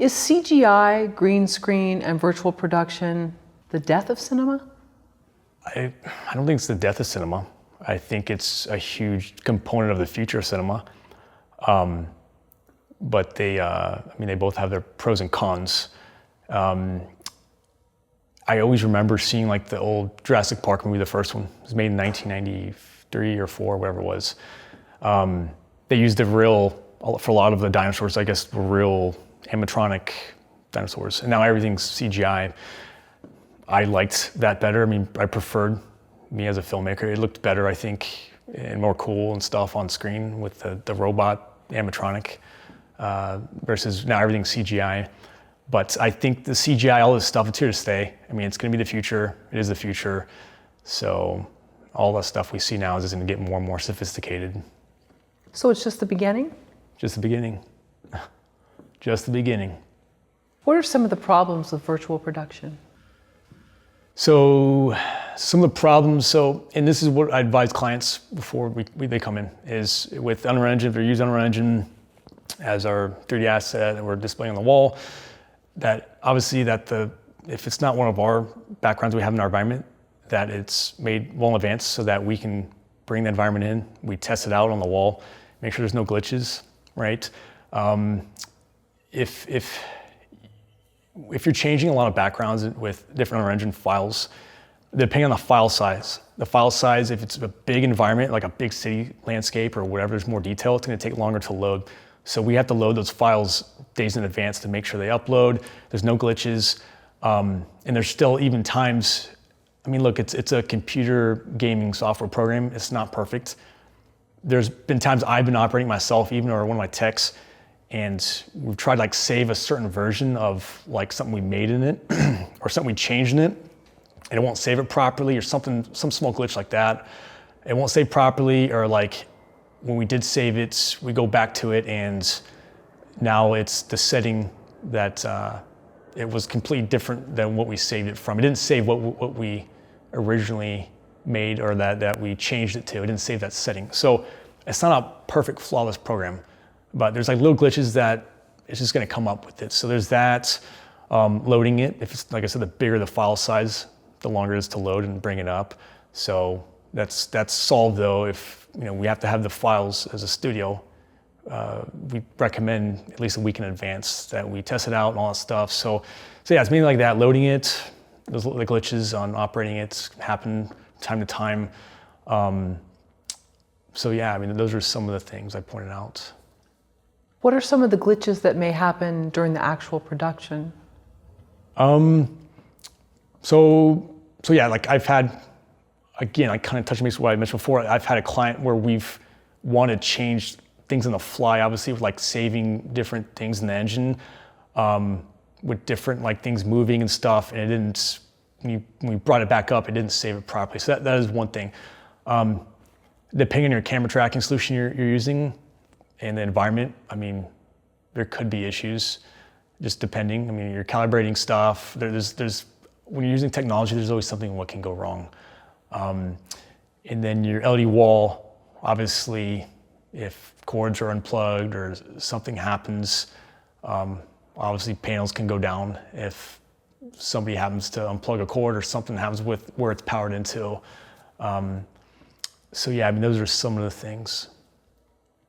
Is CGI, green screen, and virtual production the death of cinema? I don't think it's the death of cinema. I think it's a huge component of the future of cinema. But they both have their pros and cons. I always remember seeing like the old Jurassic Park movie, the first one. It was made in 1993 or 4, whatever it was. They used for a lot of the dinosaurs, I guess, were real animatronic dinosaurs. And now everything's CGI. I liked that better. I mean, I preferred, me as a filmmaker, it looked better, I think, and more cool and stuff on screen with the robot animatronic versus now everything's CGI. But I think the CGI, all this stuff, it's here to stay. I mean, it's gonna be the future. It is the future. So all the stuff we see now is just gonna get more and more sophisticated. So it's just the beginning? Just the beginning. Just the beginning. What are some of the problems with virtual production? So some of the problems, and this is what I advise clients before they come in, is with Unreal Engine, if they're using Unreal Engine as our 3D asset that we're displaying on the wall, that obviously if it's not one of our backgrounds we have in our environment, that it's made well in advance so that we can bring the environment in, we test it out on the wall, make sure there's no glitches, right? If you're changing a lot of backgrounds with different Unreal Engine files, depending on the file size, if it's a big environment, like a big city landscape or whatever, there's more detail, it's gonna take longer to load. So we have to load those files days in advance to make sure they upload, there's no glitches, and there's still even times, I mean, look, it's a computer gaming software program, it's not perfect. There's been times I've been operating myself, even or one of my techs, and we've tried to like save a certain version of like something we made in it or something we changed in it, and it won't save it properly or some small glitch like that. It won't save properly, or like when we did save it, we go back to it and now it's the setting that it was completely different than what we saved it from. It didn't save what we originally made or that we changed it to. It didn't save that setting. So it's not a perfect, flawless program, but there's like little glitches that it's just gonna come up with it. So there's that, loading it. If it's, like I said, the bigger the file size, the longer it is to load and bring it up. So that's solved though. If we have to have the files as a studio, we recommend at least a week in advance that we test it out and all that stuff. So yeah, it's mainly like that, loading it. The glitches on operating it happen time to time. So yeah, I mean, those are some of the things I pointed out. What are some of the glitches that may happen during the actual production? So yeah, like I've had, again, I kind of touched base with what I mentioned before. I've had a client where we've wanted to change things on the fly, obviously with like saving different things in the engine, with different like things moving and stuff, and it didn't, when we brought it back up, it didn't save it properly. So that is one thing. Depending on your camera tracking solution you're using and the environment, I mean, there could be issues, just depending. I mean, you're calibrating stuff. There's when you're using technology, there's always something what can go wrong. And then your LED wall, obviously, if cords are unplugged or something happens, obviously panels can go down if somebody happens to unplug a cord or something happens with where it's powered into. So yeah, I mean, those are some of the things.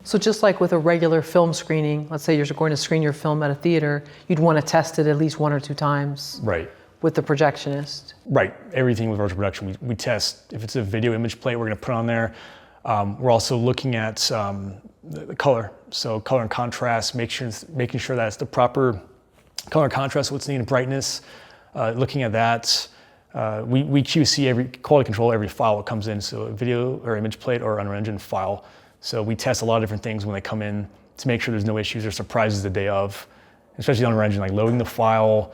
So just like with a regular film screening, let's say you're going to screen your film at a theater, you'd want to test it at least 1 or 2 times. Right. With the projectionist. Right, everything with virtual production, we test. If it's a video image plate, we're gonna put on there. We're also looking at the color. So color and contrast, making sure that it's the proper color and contrast, what's needed, brightness. Looking at that, we QC every quality control every file that comes in, so a video or image plate or Unreal Engine file. So we test a lot of different things when they come in to make sure there's no issues or surprises the day of, especially on Unreal Engine, like loading the file.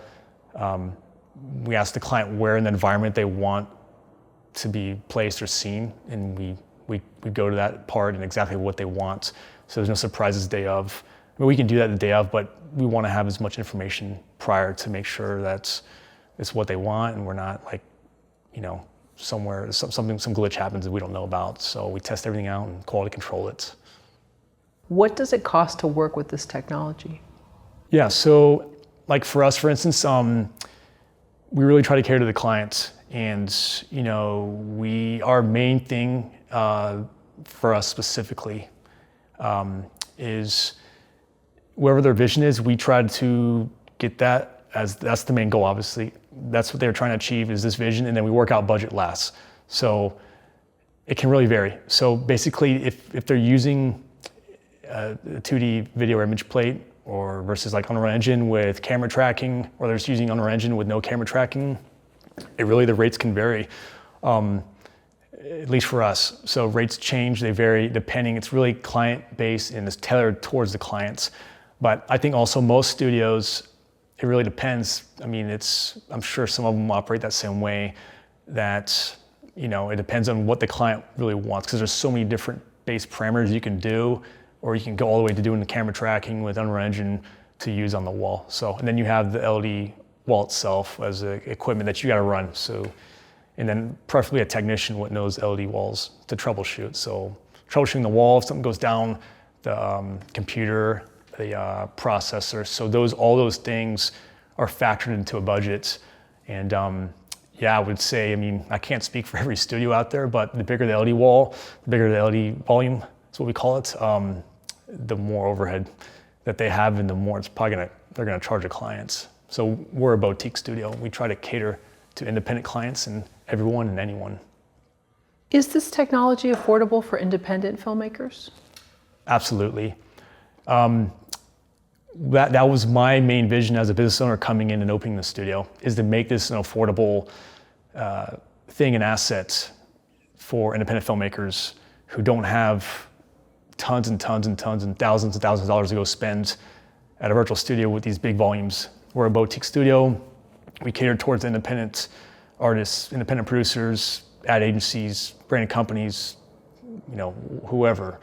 We ask the client where in the environment they want to be placed or seen, and we go to that part and exactly what they want, so there's no surprises day of. I mean, we can do that the day of, but we want to have as much information prior to make sure that it's what they want, and we're not like, somewhere some glitch happens that we don't know about. So we test everything out and quality control it. What does it cost to work with this technology? Yeah, so like for us, for instance, we really try to cater to the clients, and our main thing for us specifically is wherever their vision is, we try to get that as that's the main goal. Obviously, that's what they're trying to achieve is this vision, and then we work out budget last. So it can really vary. So basically, if they're using a 2D video or image plate, or versus like Unreal Engine with camera tracking, or they're just using Unreal Engine with no camera tracking, the rates can vary, at least for us. So rates change, they vary depending, it's really client-based and it's tailored towards the clients. But I think also most studios, it really depends. I mean, I'm sure some of them operate that same way, that, it depends on what the client really wants, because there's so many different base parameters you can do, or you can go all the way to doing the camera tracking with Unreal Engine to use on the wall. So, and then you have the LED wall itself as equipment that you got to run. So, and then preferably a technician what knows LED walls to troubleshoot. So troubleshooting the wall, if something goes down, the computer, the processor. So all those things are factored into a budget. And I would say, I can't speak for every studio out there, but the bigger the LED wall, the bigger the LED volume, that's what we call it, the more overhead that they have, and the more it's probably they're gonna charge the clients. So we're a boutique studio. We try to cater to independent clients and everyone and anyone. Is this technology affordable for independent filmmakers? Absolutely. That was my main vision as a business owner coming in and opening the studio, is to make this an affordable thing and asset for independent filmmakers who don't have tons and tons and tons and thousands of dollars to go spend at a virtual studio with these big volumes. We're a boutique studio. We cater towards independent artists, independent producers, ad agencies, branded companies, whoever,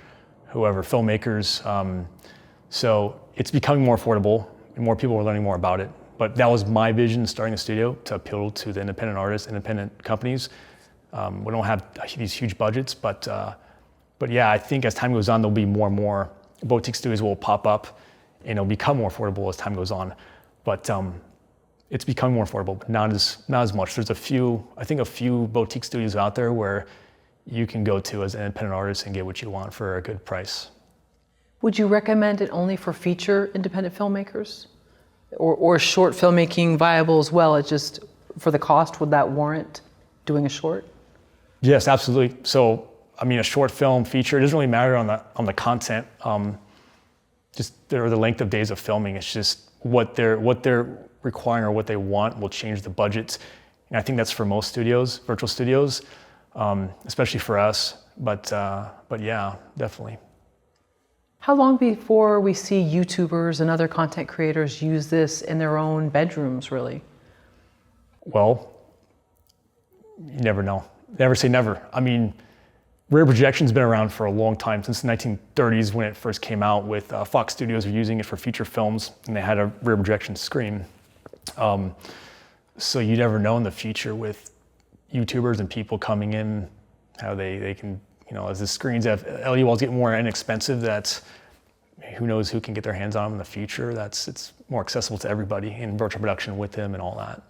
filmmakers. So it's becoming more affordable, and more people are learning more about it. But that was my vision starting the studio, to appeal to the independent artists, independent companies. We don't have these huge budgets, but yeah, I think as time goes on, there'll be more and more boutique studios will pop up, and it'll become more affordable as time goes on. But it's becoming more affordable, but not as much. There's a few boutique studios out there where you can go to as an independent artist and get what you want for a good price. Would you recommend it only for feature independent filmmakers? Or short filmmaking viable as well? It's just for the cost, would that warrant doing a short? Yes, absolutely. So, a short film feature, it doesn't really matter on the content, just the length of days of filming. It's just what they're requiring or what they want will change the budget. And I think that's for most studios, virtual studios, especially for us. But yeah, definitely. How long before we see YouTubers and other content creators use this in their own bedrooms, really? Well, you never know. Never say never. Rear projection's been around for a long time, since the 1930s when it first came out, with Fox Studios were using it for feature films, and they had a rear projection screen. So you never know in the future with YouTubers and people coming in, how they can, as the screens have, LED walls get more inexpensive, that's, who knows who can get their hands on them in the future. It's more accessible to everybody in virtual production with them and all that.